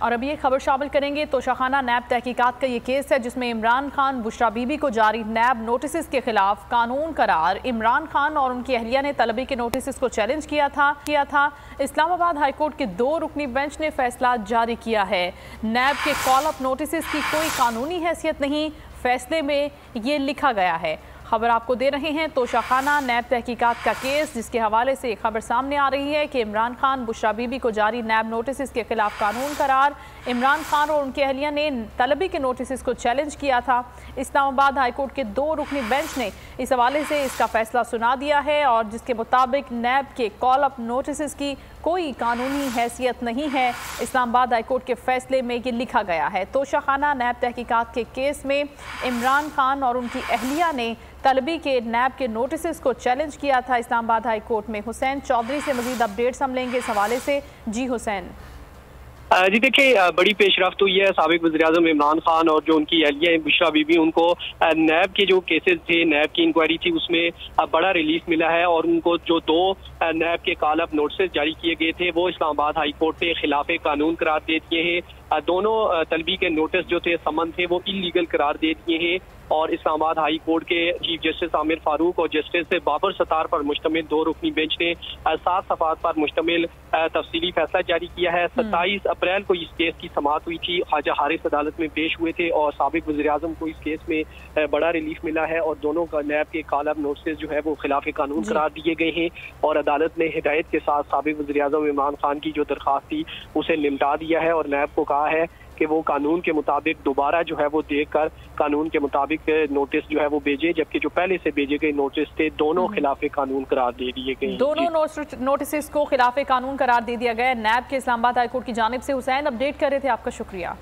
और अभी ये खबर शामिल करेंगे तोशाखाना नैब तहकीकात का ये केस है जिसमें इमरान खान बुशरा बीबी को जारी नैब नोटिस के खिलाफ कानून करार। इमरान खान और उनकी अहलिया ने तलबी के नोटिस को चैलेंज किया था। इस्लामाबाद हाईकोर्ट के 2 रुकनी बेंच ने फैसला जारी किया है। नैब के कॉल अप नोटिस की कोई कानूनी हैसियत नहीं, फैसले में ये लिखा गया है। खबर आपको दे रहे हैं तोशाखाना नैब तहकीकात का केस, जिसके हवाले से एक खबर सामने आ रही है कि इमरान खान बुशरा बीबी को जारी नैब नोटिस के खिलाफ कानून करार। इमरान खान और उनकी अहलिया ने तलबी के नोटिस को चैलेंज किया था। इस्लामाबाद हाईकोर्ट के 2 रुकनी बेंच ने इस हवाले से इसका फैसला सुना दिया है और जिसके मुताबिक नैब के कॉल अप नोटिस की कोई कानूनी हैसियत नहीं है। इस्लामाबाद हाईकोर्ट के फैसले में ये लिखा गया है। तोशाखाना नैब तहकीकात के केस में इमरान खान और उनकी अहलिया ने तलबी के नैब के नोटिस को चैलेंज किया था इस्लामाबाद हाई कोर्ट में। हुसैन चौधरी से मजीद अपडेट्स हम लेंगे इस हवाले से। जी हुसैन। जी देखिए, बड़ी पेशरफ्त हुई है। साबिक वज़ीर-ए-आज़म इमरान खान और जो उनकी अहलिया बुशरा बीबी, उनको नैब के जो केसेस थे, नैब की इंक्वायरी थी, उसमें बड़ा रिलीफ मिला है और उनको जो 2 नैब के कॉल अप नोटिस जारी किए गए थे वो इस्लामाबाद हाई कोर्ट ने खिलाफ कानून करार दे दिए हैं। दोनों तलबी के नोटिस जो थे, समन थे, वो इलीगल करार दे दिए हैं और इस्लामाबाद हाई कोर्ट के चीफ जस्टिस आमिर फारूक और जस्टिस बाबर सत्तार पर मुश्तमिल 2 रुकनी बेंच ने 7 सफ़ात पर मुश्तमिल तफसीली फैसला जारी किया है। 27 अप्रैल को इस केस की समाअत हुई थी, ख्वाजा हारिस अदालत में पेश हुए थे और साबिक वज़ीर-ए-आज़म को इस केस में बड़ा रिलीफ मिला है और दोनों का नैब के कॉल अप नोटिस जो है वो खिलाफ कानून करार दिए गए हैं और अदालत ने हिदायत के साथ साबिक वज़ीर-ए-आज़म इमरान खान की जो दरख्वास्त थी उसे निपटा दिया है और नैब को कहा है कि वो कानून के मुताबिक दोबारा जो है वो देखकर कानून के मुताबिक नोटिस जो है वो भेजे, जबकि जो पहले से भेजे गए नोटिस थे दोनों खिलाफ कानून करार दे दिए गए। दोनों नोटिस को खिलाफ कानून करार दे दिया गया। नैब के इस्लामाबाद हाईकोर्ट की जानिब से हुसैन अपडेट कर रहे थे, आपका शुक्रिया।